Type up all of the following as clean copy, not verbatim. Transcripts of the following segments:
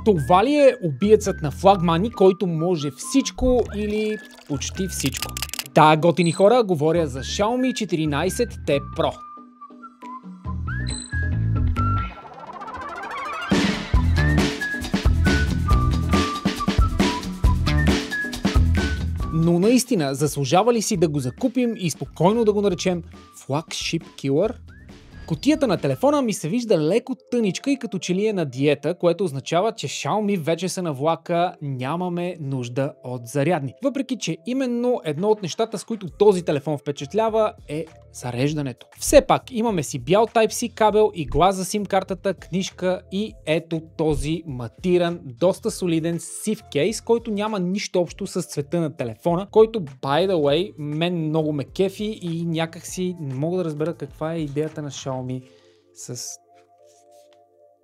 Това ли е убиецът на флагмани, който може всичко или почти всичко? Да, готини хора, говоря за Xiaomi 14T Pro. Но наистина, заслужава ли си да го закупим и спокойно да го наречем Flagship Killer? Кутията на телефона ми се вижда леко тъничка и като че ли е на диета, което означава, че Xiaomi вече са на влака, нямаме нужда от зарядни. Въпреки че именно едно от нещата, с които този телефон впечатлява, е зареждането. Все пак имаме си бял Type-C кабел и глас за SIM картата, книжка и ето този матиран, доста солиден сив кейс, който няма нищо общо с цвета на телефона, който, by the way, мен много ме кефи и някак си не мога да разбера каква е идеята на Xiaomi с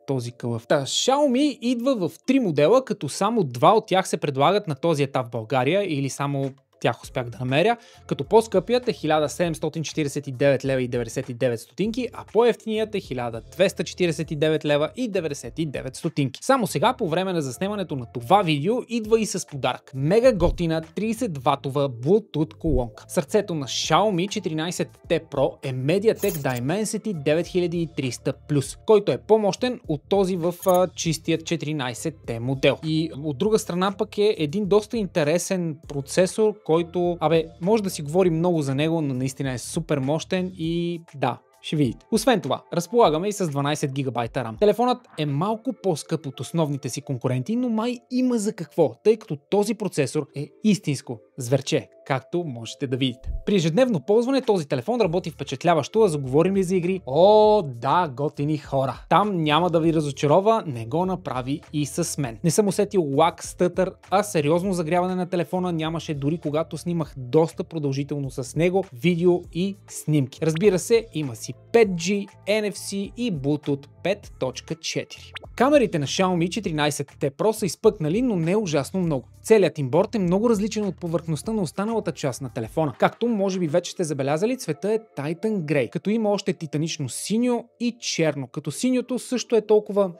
този кълъв. Xiaomi идва в 3 модела, като само 2 от тях се предлагат на този етап в България или само тях успях да намеря, като по-скъпият е 1749 лева и 99 стотинки, а по-евтиният е 1249 лева и 99 стотинки. Само сега, по време на заснемането на това видео, идва и с подарък. Мега готина 30-ватова Bluetooth колонка. Сърцето на Xiaomi 14T Pro е MediaTek Dimensity 9300+, който е по-мощен от този в чистият 14T модел. И от друга страна пък е един доста интересен процесор, който, може да си говори много за него, но наистина е супер мощен и да, ще видите. Освен това, разполагаме и с 12 ГБ RAM. Телефонът е малко по-скъп от основните си конкуренти, но май има за какво, тъй като този процесор е истинско зверче, както можете да видите. При ежедневно ползване този телефон работи впечатляващо, а заговорим ли за игри? О, да, готини хора. Там няма да ви разочарова, не го направи и с мен. Не съм усетил лак, стътър, а сериозно загряване на телефона нямаше дори когато снимах доста продължително с него видео и снимки. Разбира се, има си 5G, NFC и Bluetooth 5.4. Камерите на Xiaomi 14T Pro са изпъкнали, но не ужасно много. Целият им борд е много различен от повърхността на останалата част на телефона. Както може би вече сте забелязали, цвета е Titan Grey, като има още титанично синьо и черно, като синьото също е толкова,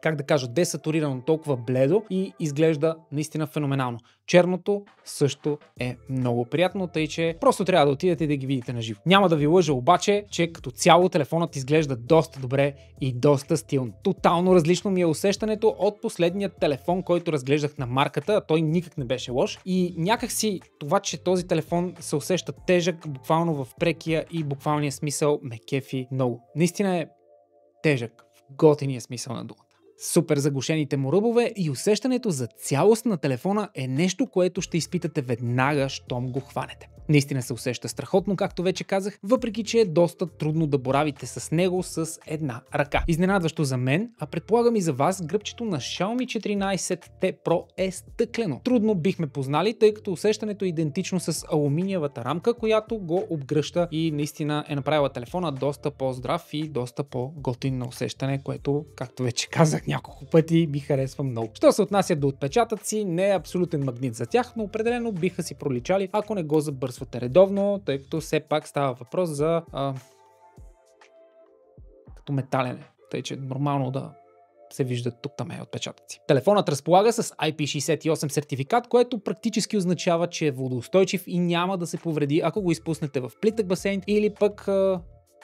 десатурирано, толкова бледо и изглежда наистина феноменално. Черното също е много приятно, тъй че просто трябва да отидете да ги видите на живо. Няма да ви лъжа обаче, че като цяло телефонът изглежда доста добре и доста стилно. Тотално различно ми е усещането от последният телефон, който разглеждах на марката, а той никак не беше лош. И някакси това, че този телефон се усеща тежък, буквално в прекия и буквалния смисъл, ме кефи много. Наистина е тежък, в готиния смисъл на думата. Супер заглушените му ръбове и усещането за цялост на телефона е нещо, което ще изпитате веднага, щом го хванете. Наистина се усеща страхотно, както вече казах, въпреки че е доста трудно да боравите с него с една ръка. Изненадващо за мен, а предполагам и за вас, гръбчето на Xiaomi 14T Pro е стъклено. Трудно бихме познали, тъй като усещането е идентично с алуминиевата рамка, която го обгръща и наистина е направила телефона доста по-здрав и доста по-готин на усещане, което, както вече казах няколко пъти, ми харесва много. Що се отнася до отпечатъци, не е абсолютен магнит за тях, но определено биха си проличали, ако не го забърсвате редовно, тъй като все пак става въпрос за като металене, тъй че нормално да се виждат тук-там отпечатъци. Телефонът разполага с IP68 сертификат, което практически означава, че е водоустойчив и няма да се повреди, ако го изпуснете в плитък басейн или пък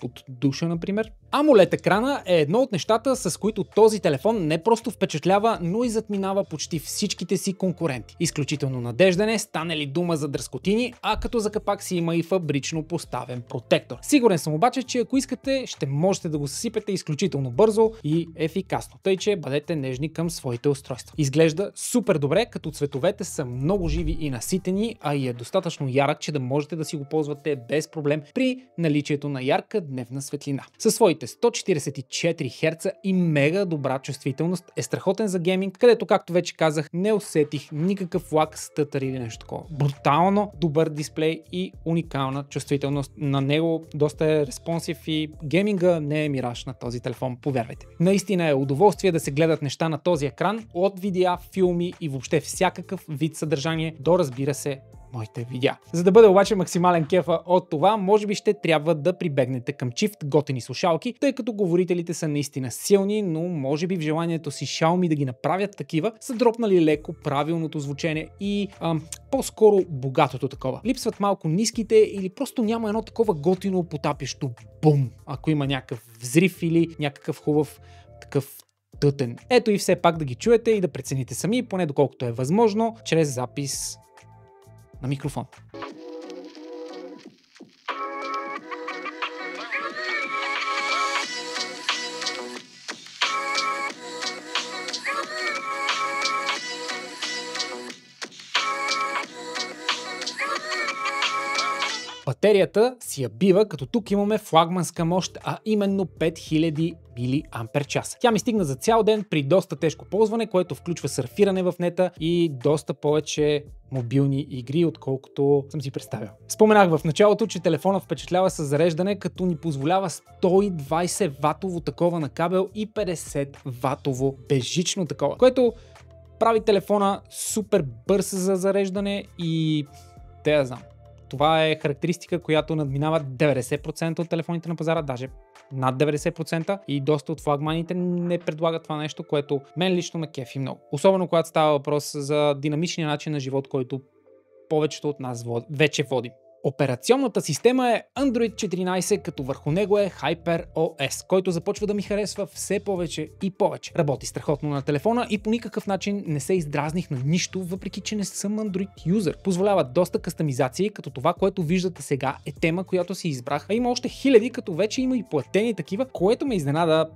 под душа, например. AMOLED екрана е едно от нещата, с които този телефон не просто впечатлява, но и затминава почти всичките си конкуренти. Изключително надежден е, стане ли дума за дръскотини, а като за капак си има и фабрично поставен протектор. Сигурен съм обаче, че ако искате, ще можете да го съсипете изключително бързо и ефикасно, тъй че бъдете нежни към своите устройства. Изглежда супер добре, като цветовете са много живи и наситени, а и е достатъчно ярък, че да можете да си го ползвате без проблем при наличието на ярка дневна светлина. Със своите 144 Hz и мега добра чувствителност е страхотен за гейминг, където, както вече казах, не усетих никакъв лак, стътър или нещо такова. Брутално добър дисплей и уникална чувствителност на него, доста е респонсив и гейминга не е мираж на този телефон, повярвайте ми. Наистина е удоволствие да се гледат неща на този екран, от видеа, филми и въобще всякакъв вид съдържание до, разбира се, моите видеа. За да бъде обаче максимален кефа от това, може би ще трябва да прибегнете към чифт готини слушалки, тъй като говорителите са наистина силни, но може би в желанието си Xiaomi да ги направят такива, са дропнали леко правилното звучение и по-скоро богатото такова. Липсват малко ниските или просто няма едно такова готино потапящо бум, ако има някакъв взрив или някакъв хубав такъв тътен. Ето и все пак да ги чуете и да прецените сами, поне доколкото е възможно, чрез запис на микрофон. Батерията си я бива, като тук имаме флагманска мощ, а именно 5000 мАч. Тя ми стигна за цял ден при доста тежко ползване, което включва сърфиране в нета и доста повече мобилни игри, отколкото съм си представил. Споменах в началото, че телефона впечатлява с зареждане, като ни позволява 120 ватово такова на кабел и 50 ватово безжично такова, което прави телефона супер бърз за зареждане и те я знам. Това е характеристика, която надминава 90% от телефоните на пазара, даже над 90%, и доста от флагманите не предлагат това нещо, което мен лично ме кефи много. Особено когато става въпрос за динамичния начин на живот, който повечето от нас вече водим. Операционната система е Android 14, като върху него е HyperOS, който започва да ми харесва все повече и повече. Работи страхотно на телефона и по никакъв начин не се издразних на нищо, въпреки че не съм Android юзер. Позволява доста кастомизации, като това, което виждате сега е тема, която си избрах, а има още хиляди, като вече има и платени такива, което ме изненада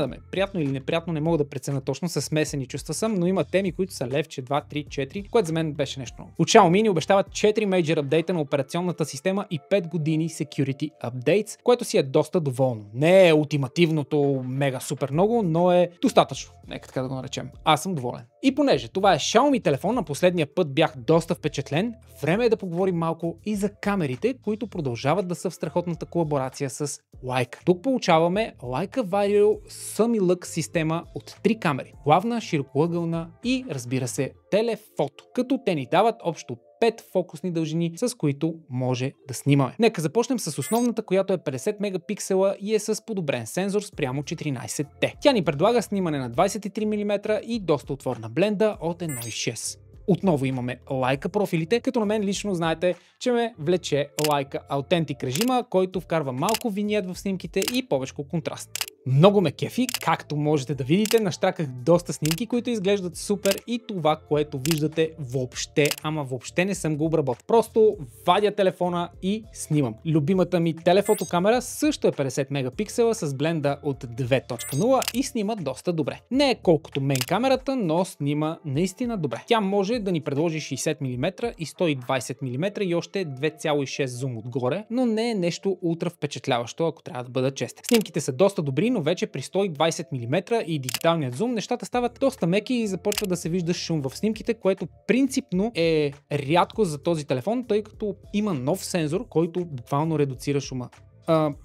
ме. Приятно или неприятно не мога да преценя точно, със смесени чувства съм, но има теми, които са левче, 2, 3, 4, което за мен беше нещо много. От Xiaomi ни обещават 4 мейджор апдейта на операционната система и 5 години security updates, което си е доста доволно. Не е ултимативното мега супер много, но е достатъчно. Нека така да го наречем. Аз съм доволен. И понеже това е Xiaomi телефон, на последния път бях доста впечатлен, време е да поговорим малко и за камерите, които продължават да са в страхотната колаборация с Leica. Тук получаваме Leica Vario Summilux система от 3 камери. Главна, широкоъгълна и, разбира се, телефото, като те ни дават общо 5 фокусни дължини, с които може да снимаме. Нека започнем с основната, която е 50 мегапиксела и е с подобрен сензор спрямо 14T. Тя ни предлага снимане на 23 мм и доста отворна бленда от 1.6. Отново имаме Leica профилите, като на мен лично знаете, че ме влече Leica Authentic режима, който вкарва малко виньет в снимките и повече контраст. Много ме кефи, както можете да видите, нащраках доста снимки, които изглеждат супер и това, което виждате въобще не съм го обработил. Просто вадя телефона и снимам. Любимата ми телефотокамера също е 50 мегапиксела с бленда от 2.0 и снима доста добре. Не е колкото мейн камерата, но снима наистина добре. Тя може да ни предложи 60 мм и 120 мм и още 2.6 зум отгоре, но не е нещо ултра впечатляващо, ако трябва да бъда честен. Снимките са доста добри, но вече при 120 мм и дигиталният зум нещата стават доста меки и започва да се вижда шум в снимките, което принципно е рядко за този телефон, тъй като има нов сензор, който буквално редуцира шума.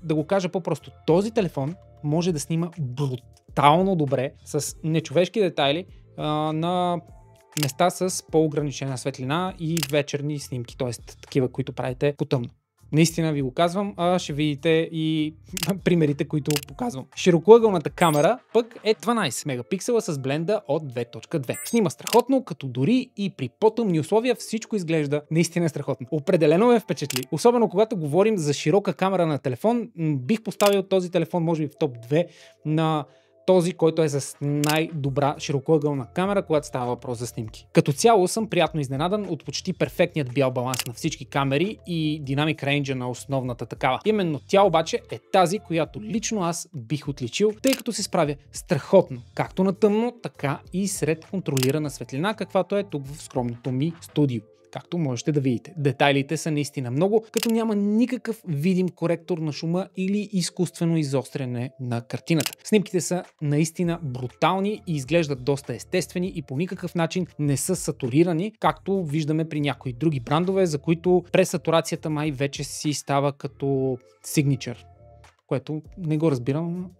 Да го кажа по-просто, този телефон може да снима брутално добре с нечовешки детайли на места с по-ограничена светлина и вечерни снимки, т.е. такива, които правите по тъмно. Наистина ви го казвам, ще видите и примерите, които показвам. Широкоъгълната камера пък е 12 мегапиксела с бленда от 2.2. Снима страхотно, като дори и при по-тъмни условия всичко изглежда наистина страхотно. Определено ме впечатли. Особено когато говорим за широка камера на телефон, бих поставил този телефон може би в топ 2 на този, който е с най-добра широкоъгълна камера, когато става въпрос за снимки. Като цяло съм приятно изненадан от почти перфектният бял баланс на всички камери и динамик рейнджа на основната такава. Именно тя обаче е тази, която лично аз бих отличил, тъй като се справя страхотно, както на тъмно, така и сред контролирана светлина, каквато е тук в скромното ми студио. Както можете да видите. Детайлите са наистина много, като няма никакъв видим коректор на шума или изкуствено изостряне на картината. Снимките са наистина брутални и изглеждат доста естествени и по никакъв начин не са сатурирани, както виждаме при някои други брандове, за които пресатурацията май вече си става като signature, което не го разбирам.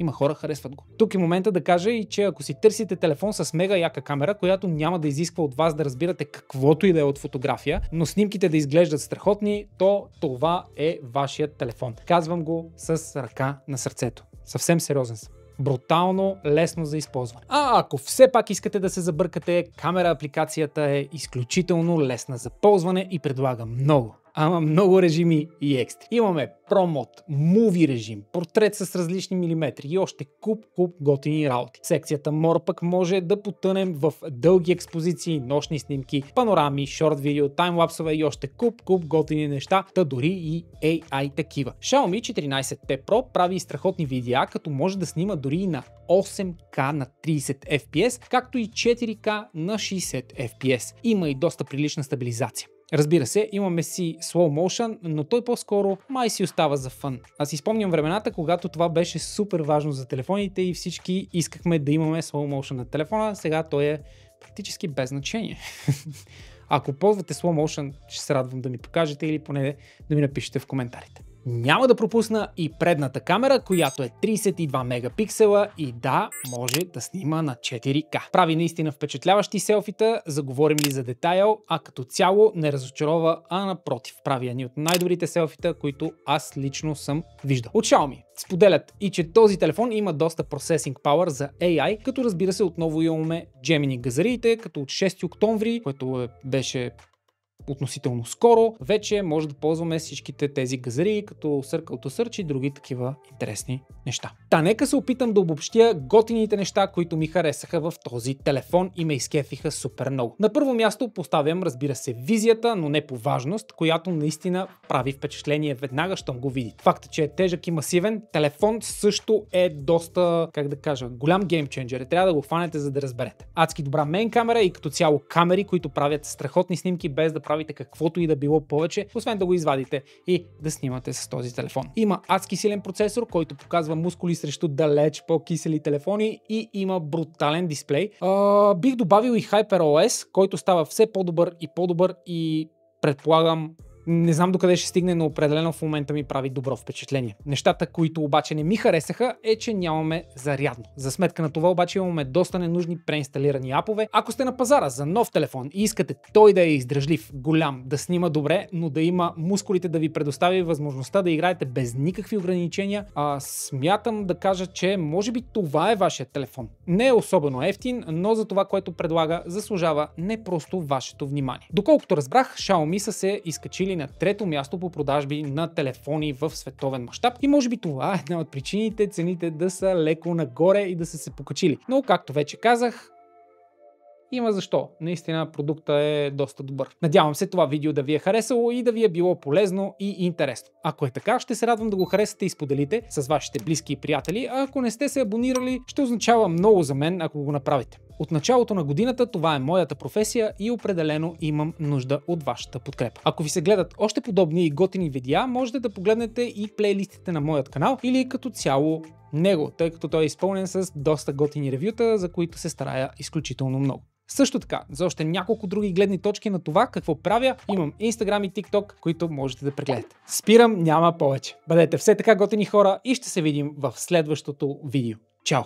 Има хора, харесват го. Тук е момента да кажа и че ако си търсите телефон с мега яка камера, която няма да изисква от вас да разбирате каквото и да е от фотография, но снимките да изглеждат страхотни, то това е вашият телефон. Казвам го с ръка на сърцето. Съвсем сериозен съм. Брутално, лесно за използване. Ако все пак искате да се забъркате, камера апликацията е изключително лесна за ползване и предлага много режими и екстри. Имаме Pro Mode, Movie режим, портрет с различни милиметри и още куп готини работи. Секцията More пък може да потънем в дълги експозиции, нощни снимки, панорами, шорт видео, таймлапсове и още куп готини неща, та дори и AI такива. Xiaomi 14T Pro прави страхотни видеа, като може да снима дори и на 8K на 30 FPS, както и 4K на 60 FPS. Има и доста прилична стабилизация. Разбира се, имаме си slow motion, но той по-скоро май си остава за фън. Аз си спомням времената, когато това беше супер важно за телефоните и всички искахме да имаме slow motion на телефона, сега той е практически без значение. Ако ползвате slow motion, ще се радвам да ми покажете или поне да ми напишете в коментарите. Няма да пропусна и предната камера, която е 32 мегапиксела и да, може да снима на 4K. Прави наистина впечатляващи селфита, заговорим ли за детайл, а като цяло не разочарова, а напротив, прави едни от най-добрите селфита, които аз лично съм виждал. От Xiaomi споделят и че този телефон има доста processing power за AI, като разбира се отново имаме Gemini газариите, като от 6 октомври, което беше относително скоро, вече може да ползваме всичките тези газари, като Circle to Search и други такива интересни неща. Нека се опитам да обобщя готините неща, които ми харесаха в този телефон и ме изкефиха супер много. На първо място поставям, разбира се, визията, но не по важност, която наистина прави впечатление веднага, щом го видите. Факта, че е тежък и масивен, телефон също е доста, голям геймченджер. Трябва да го хванете, за да разберете. Адски добра мейн камера и като цяло камери, които правят страхотни снимки без да правите каквото и да било повече, освен да го извадите и да снимате с този телефон. Има адски силен процесор, който показва мускули срещу далеч по-кисели телефони и има брутален дисплей. Бих добавил и HyperOS, който става все по-добър и предполагам, не знам докъде ще стигне, но определено в момента ми прави добро впечатление. Нещата, които обаче не ми харесаха, е, че нямаме зарядно. За сметка на това обаче имаме доста ненужни преинсталирани апове. Ако сте на пазара за нов телефон и искате той да е издръжлив, голям, да снима добре, но да има мускулите да ви предостави възможността да играете без никакви ограничения, смятам да кажа, че може би това е вашият телефон. Не е особено евтин, но за това, което предлага, заслужава не просто вашето внимание. Доколкото разбрах, Xiaomi са се изкачили на трето място по продажби на телефони в световен мащаб и може би това е една от причините цените да са леко нагоре и да са се покачили. Но както вече казах, има защо. Наистина продукта е доста добър. Надявам се това видео да ви е харесало и да ви е било полезно и интересно. Ако е така, ще се радвам да го харесате и споделите с вашите близки и приятели, а ако не сте се абонирали, ще означава много за мен, ако го направите. От началото на годината това е моята професия и определено имам нужда от вашата подкрепа. Ако ви се гледат още подобни и готини видеа, можете да погледнете и плейлистите на моят канал или като цяло него, тъй като той е изпълнен с доста готини ревюта, за които се старая изключително много. Също така, за още няколко други гледни точки на това какво правя, имам Instagram и TikTok, които можете да прегледате. Спирам, няма повече. Бъдете все така готини хора и ще се видим в следващото видео. Чао!